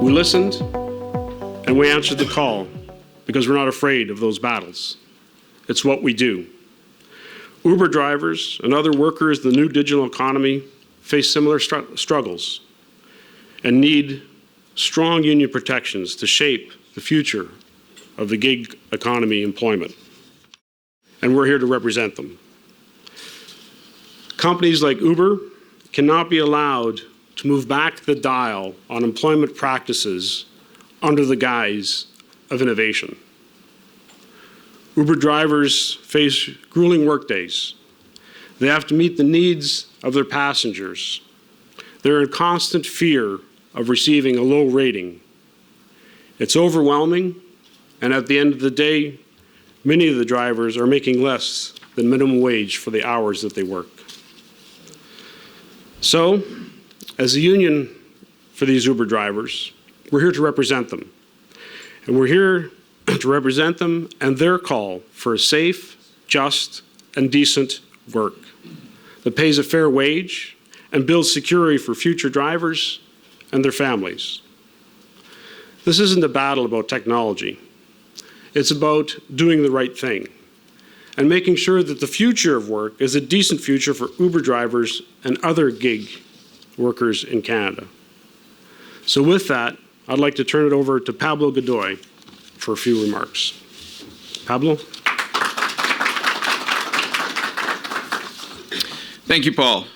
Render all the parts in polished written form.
We listened and we answered the call because we're not afraid of those battles. It's what we do. Uber drivers and other workers in the new digital economy face similar struggles and need strong union protections to shape the future of the gig economy employment. And we're here to represent them. Companies like Uber cannot be allowed to move back the dial on employment practices under the guise of innovation. Uber drivers face grueling workdays. They have to meet the needs of their passengers. They're in constant fear of receiving a low rating. It's overwhelming, and at the end of the day, many of the drivers are making less than minimum wage for the hours that they work. So, as a union for these Uber drivers, we're here to represent them. And we're here to represent them and their call for a safe, just, and decent work that pays a fair wage and builds security for future drivers and their families. This isn't a battle about technology. It's about doing the right thing and making sure that the future of work is a decent future for Uber drivers and other gig workers in Canada. So with that, I'd like to turn it over to Pablo Godoy for a few remarks. Pablo? Thank you, Paul.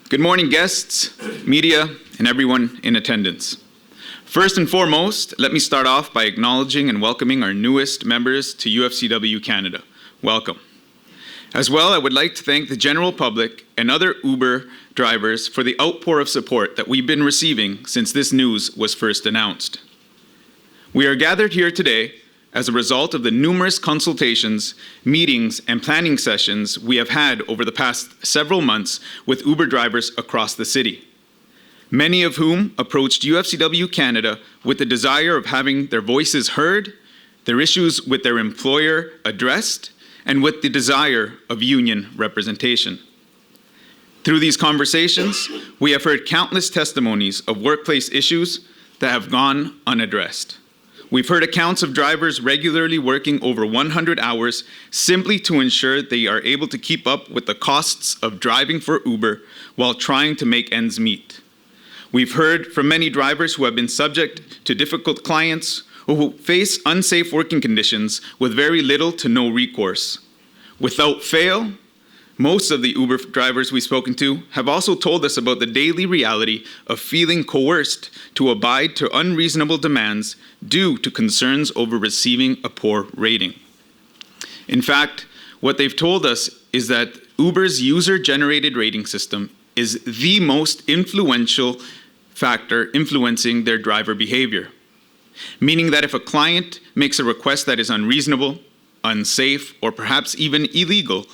Good morning, guests, media, and everyone in attendance. First and foremost, let me start off by acknowledging and welcoming our newest members to UFCW Canada. Welcome. As well, I would like to thank the general public and other Uber drivers for the outpour of support that we've been receiving since this news was first announced. We are gathered here today as a result of the numerous consultations, meetings, and planning sessions we have had over the past several months with Uber drivers across the city, many of whom approached UFCW Canada with the desire of having their voices heard, their issues with their employer addressed, and with the desire of union representation. Through these conversations, we have heard countless testimonies of workplace issues that have gone unaddressed. We've heard accounts of drivers regularly working over 100 hours simply to ensure they are able to keep up with the costs of driving for Uber while trying to make ends meet. We've heard from many drivers who have been subject to difficult clients or who face unsafe working conditions with very little to no recourse. Without fail, most of the Uber drivers we've spoken to have also told us about the daily reality of feeling coerced to abide to unreasonable demands due to concerns over receiving a poor rating. In fact, what they've told us is that Uber's user-generated rating system is the most influential factor influencing their driver behavior. Meaning that if a client makes a request that is unreasonable, unsafe, or perhaps even illegal,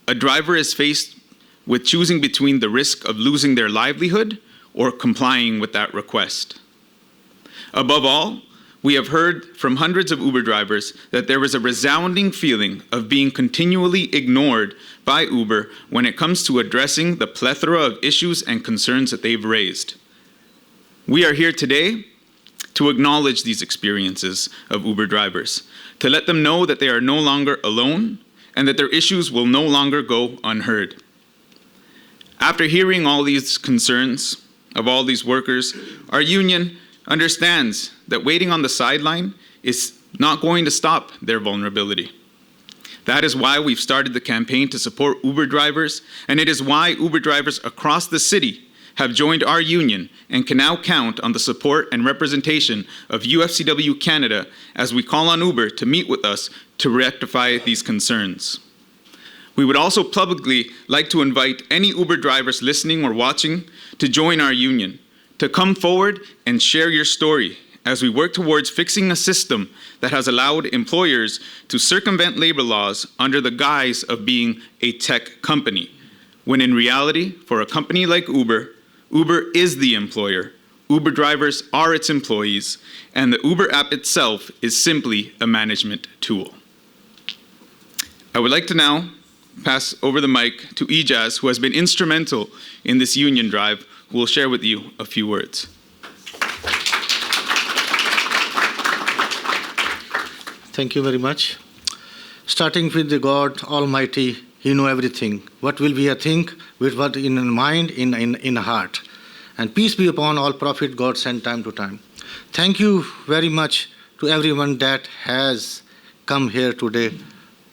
a driver is faced with choosing between the risk of losing their livelihood or complying with that request. Above all, we have heard from hundreds of Uber drivers that there is a resounding feeling of being continually ignored by Uber when it comes to addressing the plethora of issues and concerns that they've raised. We are here today to acknowledge these experiences of Uber drivers, to let them know that they are no longer alone and that their issues will no longer go unheard. After hearing all these concerns of all these workers, our union understands that waiting on the sideline is not going to stop their vulnerability. That is why we've started the campaign to support Uber drivers, and it is why Uber drivers across the city have joined our union and can now count on the support and representation of UFCW Canada as we call on Uber to meet with us to rectify these concerns. We would also publicly like to invite any Uber drivers listening or watching to join our union, to come forward and share your story as we work towards fixing a system that has allowed employers to circumvent labor laws under the guise of being a tech company, when in reality, for a company like Uber, Uber is the employer, Uber drivers are its employees, and the Uber app itself is simply a management tool. I would like to now pass over the mic to Ijaz, who has been instrumental in this union drive, who will share with you a few words. Thank you very much. Starting with the God Almighty, He knows everything. What will we think with what in mind, in heart. And peace be upon all prophet God sent time to time. Thank you very much to everyone that has come here today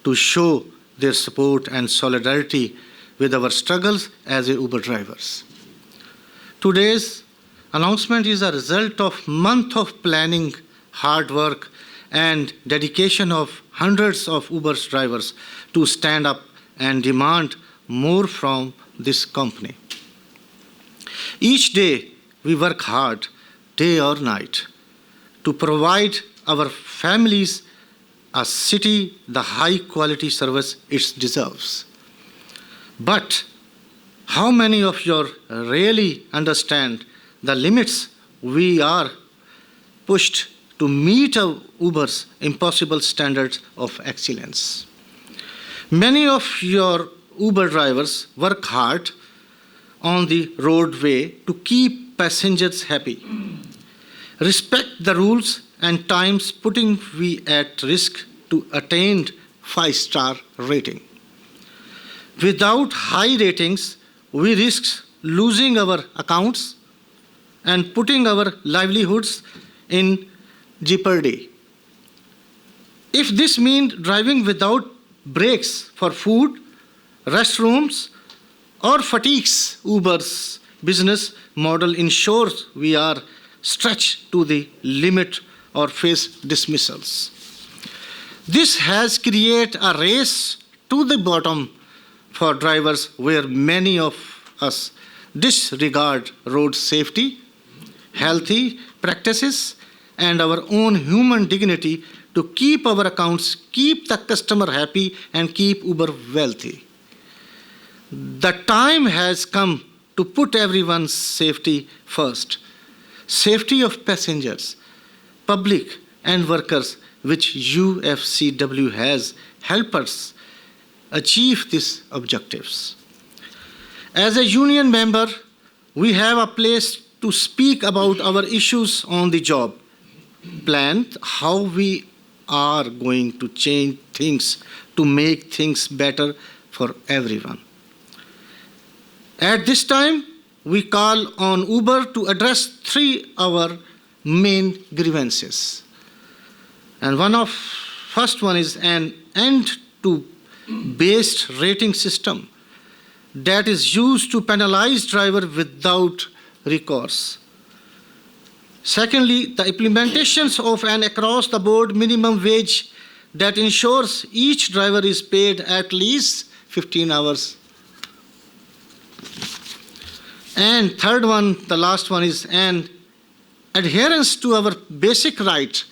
to show their support and solidarity with our struggles as Uber drivers. Today's announcement is a result of months of planning, hard work, and dedication of hundreds of Uber drivers to stand up and demand more from this company. Each day we work hard, day or night, to provide our families a city the high quality service it deserves. But how many of you really understand the limits we are pushed to meet Uber's impossible standards of excellence? Many of your Uber drivers work hard on the roadway to keep passengers happy. Respect the rules and times, putting we at risk to attain 5-star rating. Without high ratings, we risk losing our accounts and putting our livelihoods in jeopardy. If this means driving without breaks for food, restrooms, or fatigues, Uber's business model ensures we are stretched to the limit or face dismissals. This has created a race to the bottom for drivers where many of us disregard road safety, healthy practices, and our own human dignity to keep our accounts, keep the customer happy, and keep Uber wealthy. The time has come to put everyone's safety first. Safety of passengers, public, and workers, which UFCW has helped us achieve these objectives. As a union member, we have a place to speak about our issues on the job, plan how we are going to change things to make things better for everyone. At this time, we call on Uber to address 3 of our main grievances. And first one is an end to based rating system that is used to penalize driver without recourse. Secondly, the implementations of an across-the-board minimum wage that ensures each driver is paid at least 15 hours. And third one, the last one, is an adherence to our basic right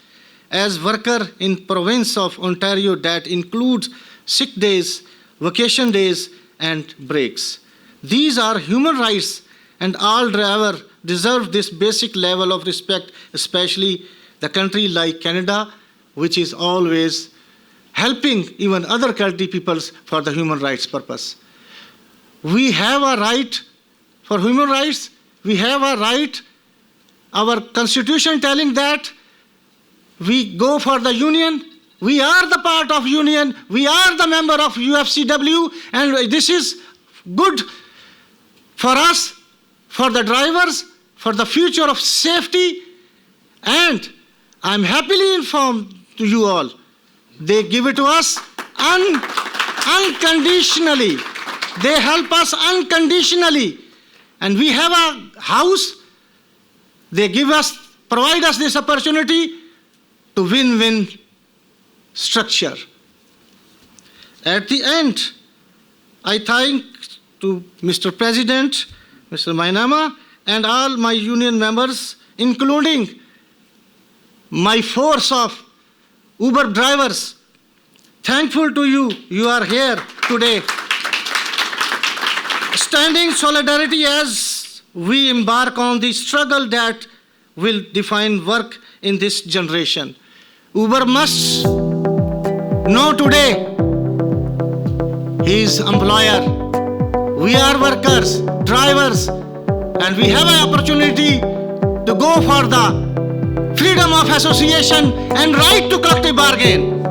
as worker in province of Ontario that includes sick days, vacation days, and breaks. These are human rights, and all drivers deserve this basic level of respect, especially the country like Canada, which is always helping even other country peoples for the human rights purpose. We have a right for human rights. We have a right, our constitution telling that we go for the union. We are the part of union. We are the member of UFCW, and this is good for us, for the drivers, for the future of safety. And I'm happily informed to you all, they give it to us unconditionally. They help us unconditionally. And we have a house. They provide us this opportunity to win-win structure. At the end, I thank to Mr. President, Mr. Mainama, and all my union members, including my force of Uber drivers. Thankful to you, you are here today. Standing solidarity as we embark on the struggle that will define work in this generation. Uber must know today he is employer. We are workers, drivers, and we have an opportunity to go for the freedom of association, and right to collective bargain.